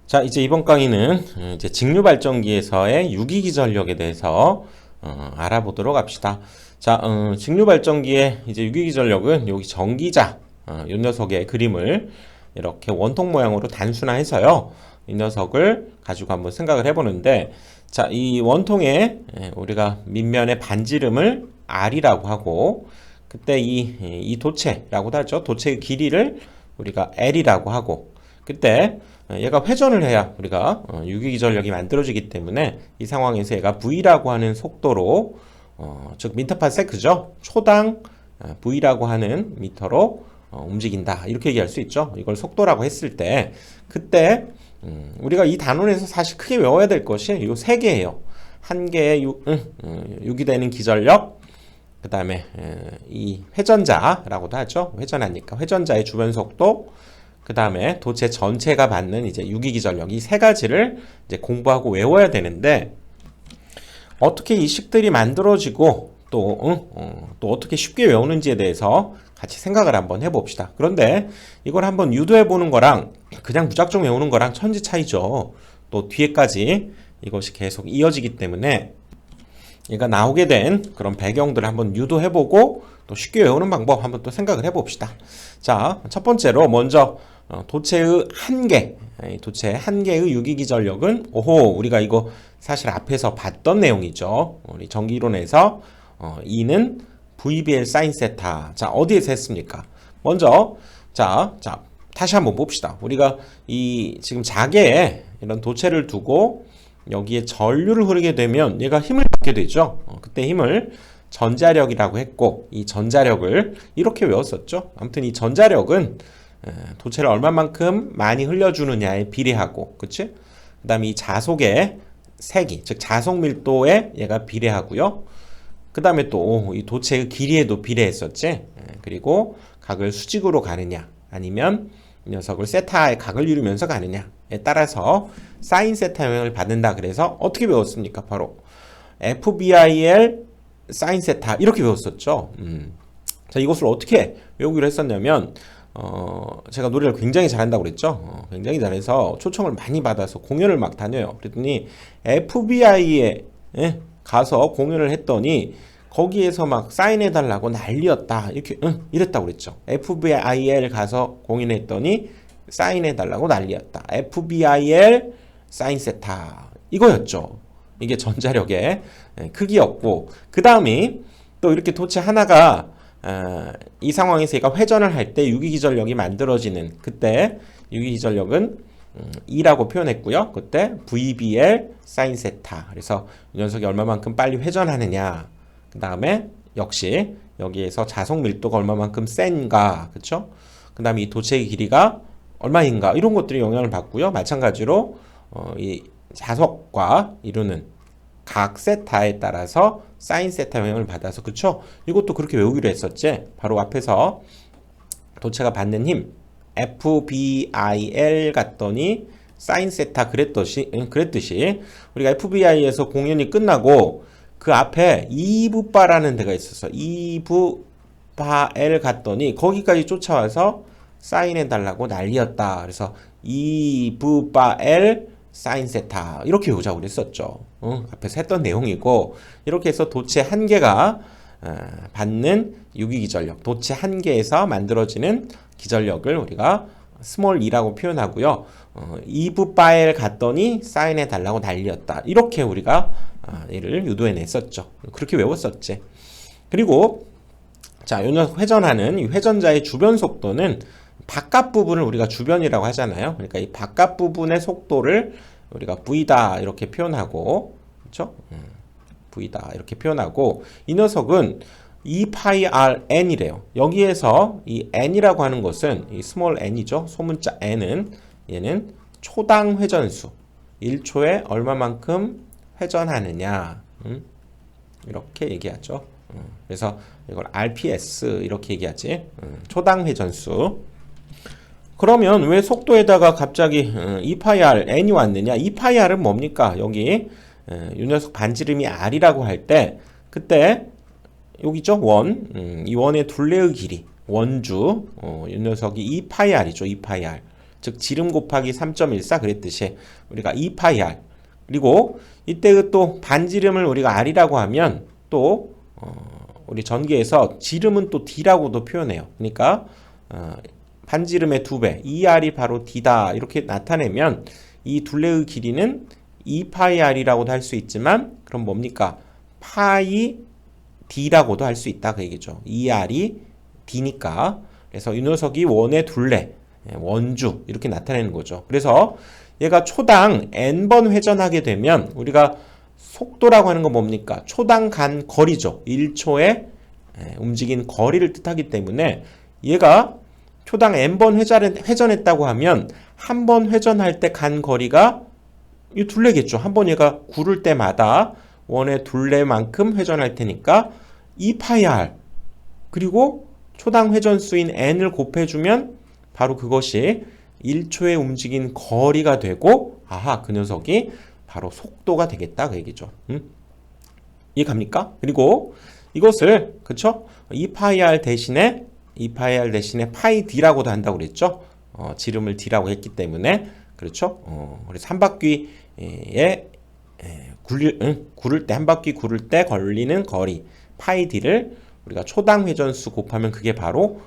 자, 이제 이번 강의는 이제 직류 발전기에서의 유기기 전력에 대해서 알아보도록 합시다. 자, 직류 발전기의 이제 유기기 전력은 여기 전기자 이 녀석의 그림을 이렇게 원통 모양으로 단순화해서요. 이 녀석을 가지고 한번 생각을 해보는데, 자, 이 원통에 우리가 밑면의 반지름을 R이라고 하고, 그때 이 도체라고도 하죠. 도체의 길이를 우리가 L이라고 하고, 그때 얘가 회전을 해야 우리가 유기기 전력이 만들어지기 때문에 이 상황에서 얘가 V라고 하는 속도로 즉 미터/세크죠. 초당 V라고 하는 미터로 움직인다. 이렇게 얘기할 수 있죠. 이걸 속도라고 했을 때 그때 우리가 이 단원에서 사실 크게 외워야 될 것이 이 세 개예요. 한 개의 유기되는 기전력, 그 다음에 이 회전자라고도 하죠. 회전하니까 회전자의 주변 속도, 그 다음에 도체 전체가 받는 이제 유기기 전력, 이 세 가지를 이제 공부하고 외워야 되는데, 어떻게 이 식들이 만들어지고 또 어떻게 쉽게 외우는지에 대해서 같이 생각을 한번 해봅시다. 그런데 이걸 한번 유도해 보는 거랑 그냥 무작정 외우는 거랑 천지 차이죠. 또 뒤에까지 이것이 계속 이어지기 때문에 얘가 나오게 된 그런 배경들을 한번 유도해보고 또 쉽게 외우는 방법 한번 또 생각을 해봅시다. 자, 첫 번째로 먼저 도체의 한 개의 유기기 전력은, 우리가 이거 사실 앞에서 봤던 내용이죠. 우리 전기이론에서 E는 VBL 사인 세타. 자, 어디에서 했습니까? 먼저 자 다시 한번 봅시다. 우리가 이 지금 자개에 이런 도체를 두고 여기에 전류를 흐르게 되면 얘가 힘을 받게 되죠. 그때 힘을 전자력이라고 했고, 이 전자력을 이렇게 외웠었죠. 아무튼 이 전자력은 도체를 얼마만큼 많이 흘려주느냐에 비례하고, 그치? 그 다음에 이 자속의 세기, 즉 자속 밀도에 얘가 비례하고요. 그 다음에 또 이 도체의 길이에도 비례했었지. 그리고 각을 수직으로 가느냐, 아니면 이 녀석을 세타의 각을 이루면서 가느냐에 따라서 사인 세타 영향을 받는다. 그래서 어떻게 배웠습니까? 바로 FBIL 사인 세타 이렇게 배웠었죠. 자, 이것을 어떻게 외우기로 했었냐면, 제가 노래를 굉장히 잘한다고 그랬죠. 굉장히 잘해서 초청을 많이 받아서 공연을 막 다녀요. 그랬더니 FBI에 가서 공연을 했더니 거기에서 막 사인해달라고 난리였다. 이렇게 이랬다고 그랬죠. FBIL 가서 공연했더니 사인해달라고 난리였다. FBIL 사인 세타 이거였죠. 이게 전자력의 크기였고, 그 다음에 또 이렇게 도체 하나가 이 상황에서 얘가 회전을 할 때 유기기 전력이 만들어지는, 그때 유기기 전력은 E라고 표현했고요. 그때 VBL 사인 세타. 그래서 이 녀석이 얼마만큼 빨리 회전하느냐, 그 다음에 역시 여기에서 자속 밀도가 얼마만큼 센가, 그쵸? 그 다음에 이 도체의 길이가 얼마인가, 이런 것들이 영향을 받고요. 마찬가지로 이 자석과 이루는 각 세타에 따라서 사인 세타 영향을 받아서, 그쵸? 이것도 그렇게 외우기로 했었지. 바로 앞에서 도체가 받는 힘 FBIL 갔더니 사인 세타 그랬듯이 우리가 FBI에서 공연이 끝나고 그 앞에 2부바라는 데가 있었어. 2부바L 갔더니 거기까지 쫓아와서 사인해 달라고 난리였다. 그래서 2부바L 사인 세타 이렇게 외우자고 그랬었죠. 앞에서 했던 내용이고, 이렇게 해서 도체 한 개가 받는 유기기 전력, 도체 한 개에서 만들어지는 기전력을 우리가 스몰 e라고 표현하고요. 2부바엘 갔더니 사인해 달라고 난리였다. 이렇게 우리가 얘를 유도해냈었죠. 그렇게 외웠었지. 그리고 자, 요 녀석 회전하는 이 회전자의 주변 속도는 바깥 부분을 우리가 주변이라고 하잖아요. 그러니까 이 바깥 부분의 속도를 우리가 V다 이렇게 표현하고, 그렇죠? V다 이렇게 표현하고, 이 녀석은 2πrn이래요. 여기에서 이 n이라고 하는 것은 이 스몰 n이죠. 소문자 n은 얘는 초당 회전수, 1초에 얼마만큼 회전하느냐, 이렇게 얘기하죠. 그래서 이걸 RPS 이렇게 얘기하지. 초당 회전수. 그러면 왜 속도에다가 갑자기 2πr n이 왔느냐? 2πr은 뭡니까? 여기 이 녀석 반지름이 r이라고 할 때, 그때 여기죠, 이 원의 둘레의 길이 원주, 이 녀석이 2πr이죠. 2πr 즉 지름 곱하기 3.14 그랬듯이 우리가 2파이 r. 그리고 이때 또 반지름을 우리가 r이라고 하면 또 우리 전기에서 지름은 또 d라고도 표현해요. 그러니까 반지름의 2배, 2r이 바로 d다 이렇게 나타내면 이 둘레의 길이는 2파이 r이라고도 할 수 있지만 그럼 뭡니까? 파이 d라고도 할 수 있다 그 얘기죠. 2r이 d니까. 그래서 이 녀석이 원의 둘레, 원주 이렇게 나타내는 거죠. 그래서 얘가 초당 n번 회전하게 되면 우리가 속도라고 하는 건 뭡니까? 초당 간 거리죠. 1초에 움직인 거리를 뜻하기 때문에 얘가 초당 n번 회전했다고 하면 한 번 회전할 때 간 거리가 이 둘레겠죠. 한 번 얘가 구를 때마다 원의 둘레만큼 회전할 테니까 2파이 r 그리고 초당 회전수인 n을 곱해주면 바로 그것이 1초에 움직인 거리가 되고 아하 그 녀석이 바로 속도가 되겠다 그 얘기죠. 이해 갑니까? 그리고 이것을 그쵸? 2파이 r 대신에 파이 d라고도 한다고 그랬죠. 지름을 d라고 했기 때문에 그렇죠. 그래서 한 바퀴에 구를 때 한 바퀴 구를 때 걸리는 거리 파이 d를 우리가 초당 회전수 곱하면 그게 바로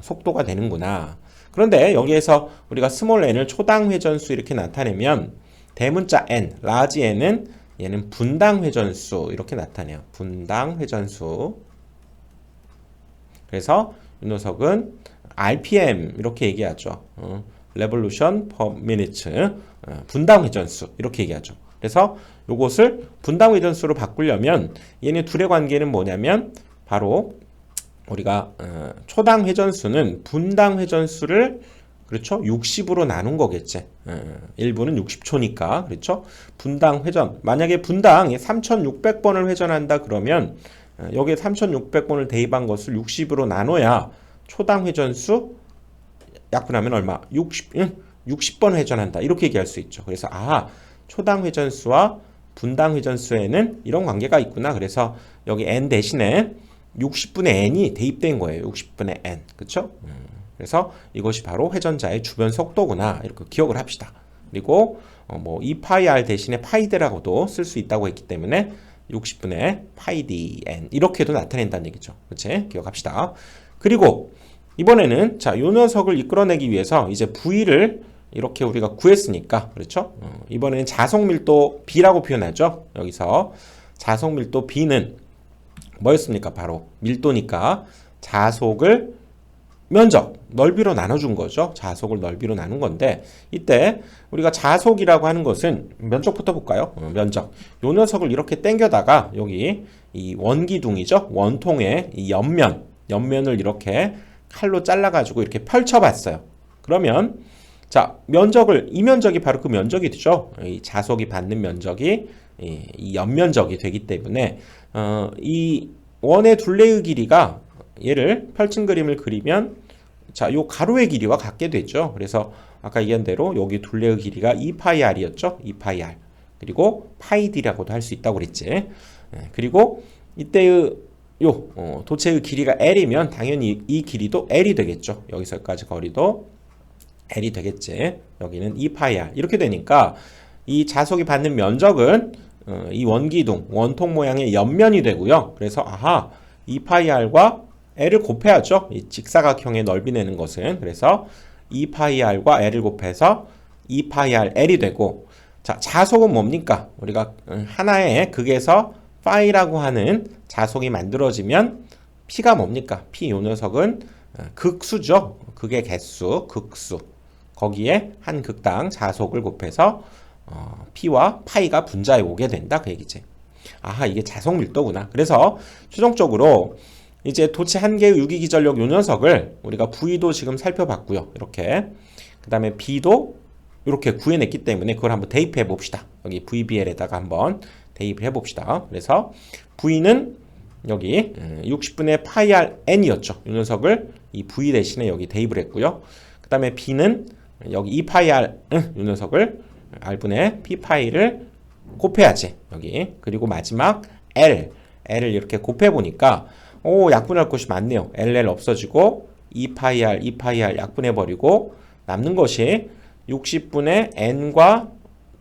속도가 되는구나. 그런데 여기에서 우리가 스몰 n을 초당 회전수 이렇게 나타내면 대문자 n, 라지 n은 얘는 분당 회전수 이렇게 나타내요. 분당 회전수. 그래서 이 녀석은 RPM 이렇게 얘기하죠. Revolution per minute 분당 회전수 이렇게 얘기하죠. 그래서 이것을 분당 회전수로 바꾸려면 얘네 둘의 관계는 뭐냐면 바로 우리가 초당 회전수는 분당 회전수를 그렇죠? 60으로 나눈 거겠지. 1분은 60초니까. 그렇죠? 분당 회전. 만약에 분당 3600번을 회전한다 그러면 여기에 3600번을 대입한 것을 60으로 나눠야 초당 회전수 약분하면 얼마? 60번 회전한다. 이렇게 얘기할 수 있죠. 그래서 초당 회전수와 분당 회전수에는 이런 관계가 있구나. 그래서 여기 n 대신에 60분의 n이 대입된 거예요. 60분의 n. 그렇죠? 그래서 이것이 바로 회전자의 주변 속도구나. 이렇게 기억을 합시다. 그리고 뭐 2파이 r 대신에 파이 d라고도 쓸 수 있다고 했기 때문에 60분의 파이 dn 이렇게도 나타낸다는 얘기죠. 그렇지? 기억합시다. 그리고 이번에는 자, 요 녀석을 이끌어내기 위해서 이제 V를 이렇게 우리가 구했으니까 그렇죠? 이번에는 자속 밀도 B라고 표현하죠. 여기서 자속 밀도 B는 뭐였습니까? 바로 밀도니까 자속을 면적, 넓이로 나눠준 거죠. 자속을 넓이로 나눈 건데 이때 우리가 자속이라고 하는 것은 면적부터 볼까요? 면적. 요 녀석을 이렇게 당겨다가 여기 이 원기둥이죠. 원통의 이 옆면을 이렇게 칼로 잘라가지고 이렇게 펼쳐봤어요. 그러면 자 면적을 이 면적이 바로 그 면적이 되죠. 이 자속이 받는 면적이 이 옆면적이 되기 때문에 이 원의 둘레의 길이가 얘를 펼친 그림을 그리면 자, 요 가로의 길이와 같게 되죠. 그래서 아까 얘기한 대로 여기 둘레의 길이가 2파이 r이었죠. 2파이 r. 그리고 파이 d라고도 할 수 있다고 그랬지. 그리고 이때의 도체의 길이가 l이면 당연히 이 길이도 l이 되겠죠. 여기서까지 거리도 l이 되겠지. 여기는 2파이 r. 이렇게 되니까 이 자속이 받는 면적은 이 원기둥, 원통 모양의 옆면이 되고요. 그래서 2파이 r과 l을 곱해야죠. 이 직사각형의 넓이 내는 것은. 그래서 2파이 r과 l을 곱해서 2파이 r l이 되고 자, 자속은 뭡니까? 우리가 하나의 극에서 파이라고 하는 자속이 만들어지면 p가 뭡니까? p 요 녀석은 극수죠. 극의 개수, 극수. 거기에 한 극당 자속을 곱해서 p와 파이가 분자해 오게 된다. 그 얘기지. 이게 자속 밀도구나. 그래서 최종적으로 이제 도체 한 개의 유기기전력 요 녀석을 우리가 V도 지금 살펴봤고요. 이렇게. 그 다음에 B도 이렇게 구해냈기 때문에 그걸 한번 대입해 봅시다. 여기 VBL에다가 한번 대입을 해 봅시다. 그래서 V는 여기 60분의 파이 r n이었죠. 이 녀석을 이 V 대신에 여기 대입을 했고요. 그 다음에 B는 여기 2파이 r 이 녀석을 r분의 p파이를 곱해야지. 여기. 그리고 마지막 L을 이렇게 곱해 보니까 약분할 곳이 많네요. LL 없어지고 2파이 r 약분해 버리고 남는 것이 60분의 n과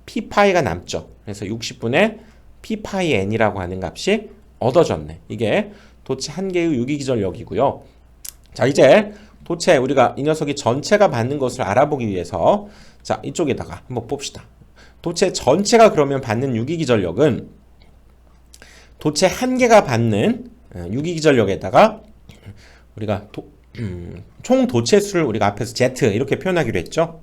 p파이가 남죠. 그래서 60분의 p파이 n이라고 하는 값이 얻어졌네. 이게 도체 한 개의 유기기전력이고요. 자, 이제 도체 우리가 이 녀석이 전체가 받는 것을 알아보기 위해서 자, 이쪽에다가 한번 봅시다. 도체 전체가 그러면 받는 유기기전력은 도체 한 개가 받는 유기기전력에다가 우리가 총 도체수를 우리가 앞에서 Z 이렇게 표현하기로 했죠.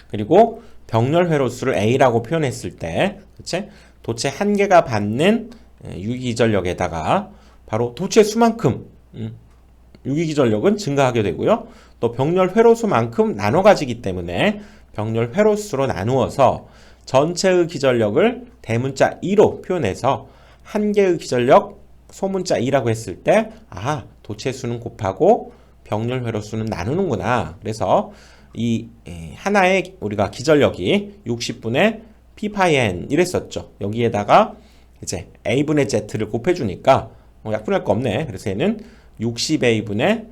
그리고 병렬 회로수를 A라고 표현했을 때, 그치? 도체 한 개가 받는 유기기전력에다가 바로 도체 수만큼 유기기전력은 증가하게 되고요. 또 병렬 회로수만큼 나눠 가지기 때문에 병렬 회로수로 나누어서 전체의 기전력을 대문자 2로 표현해서 한 개의 기전력 소문자 2라고 했을 때 도체 수는 곱하고 병렬 회로수는 나누는구나. 그래서 이 하나의 우리가 기전력이 60분의 p파이 이랬었죠. 여기에다가 이제 a분의 z를 곱해주니까 약분할 거 없네. 그래서 얘는 60a분의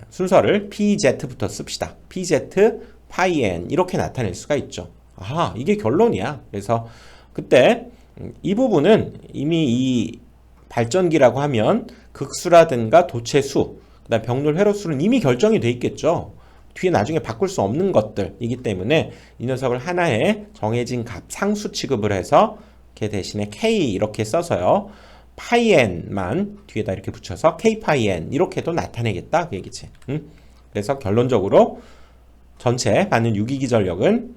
순서를 pz부터 씁시다. pz 파이 n 이렇게 나타낼 수가 있죠. 이게 결론이야. 그래서 그때 이 부분은 이미 이 발전기라고 하면 극수라든가 도체수, 그다음 병렬 회로수는 이미 결정이 돼 있겠죠. 뒤에 나중에 바꿀 수 없는 것들이기 때문에 이 녀석을 하나의 정해진 값 상수 취급을 해서 걔 대신에 k 이렇게 써서요. 파이 n만 뒤에다 이렇게 붙여서 k 파이 n 이렇게도 나타내겠다 그 얘기지. 그래서 결론적으로 전체 받는 유기기전력은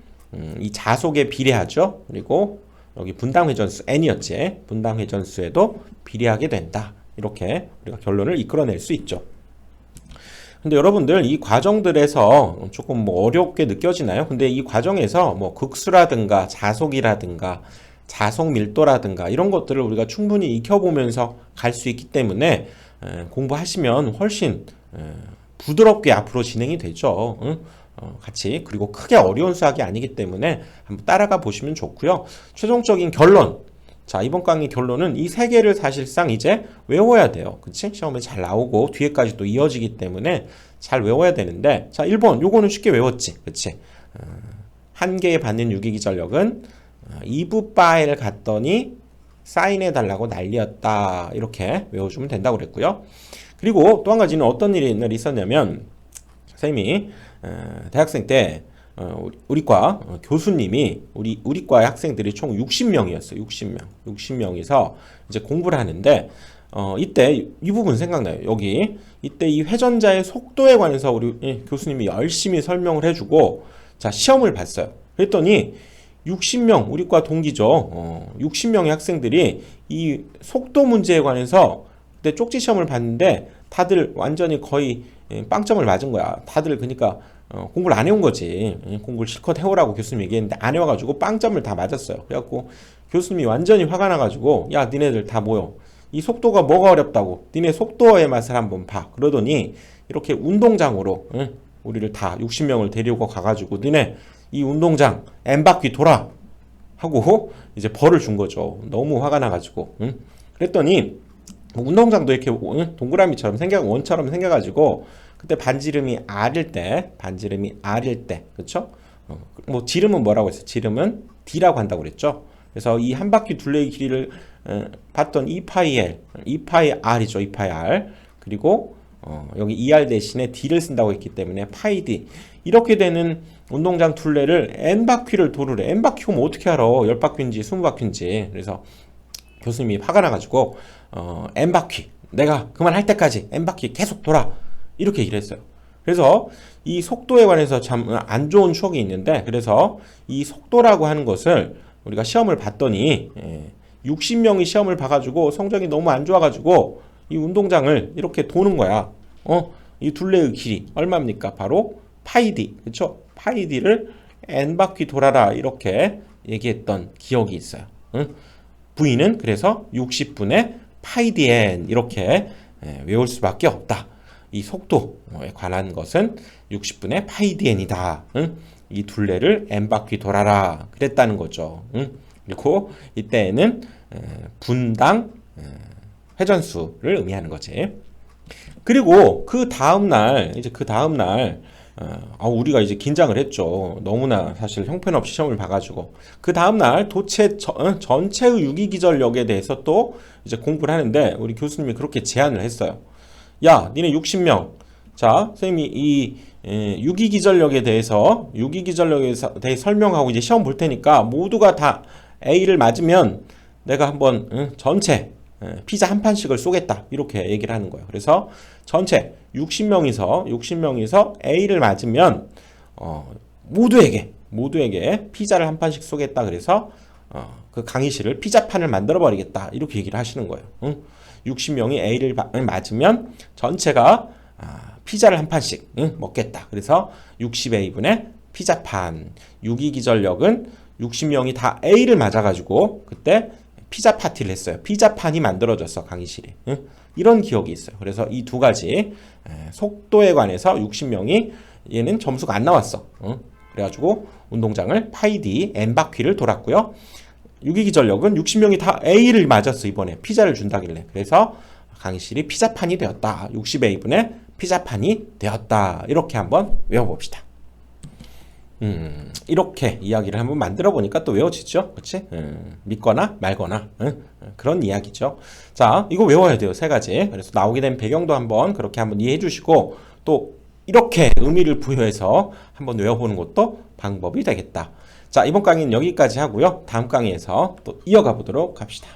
이 자속에 비례하죠. 그리고 여기 분당 회전수 n이었지. 분당 회전수에도 비례하게 된다. 이렇게 우리가 결론을 이끌어낼 수 있죠. 근데 여러분들 이 과정들에서 조금 어렵게 느껴지나요? 근데 이 과정에서 극수라든가 자속이라든가 자속 밀도라든가 이런 것들을 우리가 충분히 익혀보면서 갈 수 있기 때문에 공부하시면 훨씬 부드럽게 앞으로 진행이 되죠. 같이. 그리고 크게 어려운 수학이 아니기 때문에 한번 따라가 보시면 좋고요. 최종적인 결론. 자, 이번 강의 결론은 이 세 개를 사실상 이제 외워야 돼요. 그치? 시험에 잘 나오고 뒤에까지 또 이어지기 때문에 잘 외워야 되는데, 자, 1번 요거는 쉽게 외웠지. 그치? 한 개에 받는 유기기전력은 2부 파이를 갔더니 사인해 달라고 난리였다. 이렇게 외워주면 된다고 그랬고요. 그리고 또 한 가지는 어떤 일이 있었냐면 선생님이 대학생 때 우리과 교수님이 우리과 학생들이 총 60명이었어요. 60명이서 이제 공부를 하는데 이때 이 부분 생각나요. 여기 이때 이 회전자의 속도에 관해서 우리 교수님이 열심히 설명을 해주고 자 시험을 봤어요. 그랬더니 60명 우리과 동기죠. 60명의 학생들이 이 속도 문제에 관해서 그때 쪽지 시험을 봤는데 다들 완전히 거의 빵점을 맞은 거야. 다들 그러니까 공부를 안 해온 거지. 공부를 실컷 해오라고 교수님이 얘기했는데 안 해와가지고 빵점을 다 맞았어요. 그래갖고 교수님이 완전히 화가 나가지고 야 니네들 다 모여. 이 속도가 뭐가 어렵다고. 니네 속도의 맛을 한번 봐. 그러더니 이렇게 운동장으로 우리를 다 60명을 데리고 가가지고 니네 이 운동장 N바퀴 돌아 하고 이제 벌을 준 거죠. 너무 화가 나가지고. 그랬더니 운동장도 이렇게 동그라미처럼 원처럼 생겨가지고 그때 반지름이 R일 때, 그쵸? 지름은 뭐라고 했어요? 지름은 D라고 한다고 그랬죠? 그래서 이 한 바퀴 둘레의 길이를 봤던 2파이 R이죠. 2파이 R. 그리고 여기 2R 대신에 D를 쓴다고 했기 때문에 파이 D. 이렇게 되는 운동장 둘레를 N바퀴를 도르래. N바퀴 오면 어떻게 알아? 10바퀴인지 20바퀴인지. 그래서 교수님이 화가 나가지고 N바퀴. 내가 그만할 때까지 N바퀴 계속 돌아. 이렇게 얘기를 했어요. 그래서 이 속도에 관해서 참 안 좋은 추억이 있는데 그래서 이 속도라고 하는 것을 우리가 시험을 봤더니 60명이 시험을 봐가지고 성적이 너무 안 좋아가지고 이 운동장을 이렇게 도는 거야. 이 둘레의 길이 얼마입니까? 바로 파이디. 그쵸? 파이디를 N바퀴 돌아라 이렇게 얘기했던 기억이 있어요. V는 그래서 60분의 파이디 N 이렇게 외울 수밖에 없다. 이 속도에 관한 것은 60분의 파이디 N이다. 이 둘레를 N바퀴 돌아라 그랬다는 거죠. 그리고 이때에는 분당 회전수를 의미하는 거지. 그리고 그 다음날 우리가 이제 긴장을 했죠. 너무나 사실 형편없이 시험을 봐가지고 그 다음날 도체 전체의 유기기전력에 대해서 또 이제 공부를 하는데 우리 교수님이 그렇게 제안을 했어요. 야, 니네 60명. 자, 선생님이 이 유기기전력에 대해서 설명하고 이제 시험 볼 테니까 모두가 다 A를 맞으면 내가 한번 전체 피자 한 판씩을 쏘겠다 이렇게 얘기를 하는 거예요. 그래서 전체 60명이서 A를 맞으면 모두에게 피자를 한 판씩 쏘겠다. 그래서 그 강의실을 피자판을 만들어 버리겠다 이렇게 얘기를 하시는 거예요. 60명이 A를 맞으면 전체가 피자를 한 판씩 먹겠다. 그래서 60A분의 피자판. 유기기전력은 60명이 다 A를 맞아가지고 그때 피자 파티를 했어요. 피자판이 만들어졌어, 강의실이. 이런 기억이 있어요. 그래서 이 두 가지 속도에 관해서 60명이 얘는 점수가 안 나왔어. 그래가지고 운동장을 파이디 N바퀴를 돌았고요. 유기기전력은 60명이 다 A를 맞았어, 이번에. 피자를 준다길래. 그래서 강의실이 피자판이 되었다. 60A분의 피자판이 되었다. 이렇게 한번 외워봅시다. 이렇게 이야기를 한번 만들어 보니까 또 외워지죠. 그치? 믿거나 말거나 그런 이야기죠. 자, 이거 외워야 돼요. 세 가지. 그래서 나오게 된 배경도 한번 그렇게 한번 이해해 주시고 또 이렇게 의미를 부여해서 한번 외워보는 것도 방법이 되겠다. 자, 이번 강의는 여기까지 하고요. 다음 강의에서 또 이어가 보도록 합시다.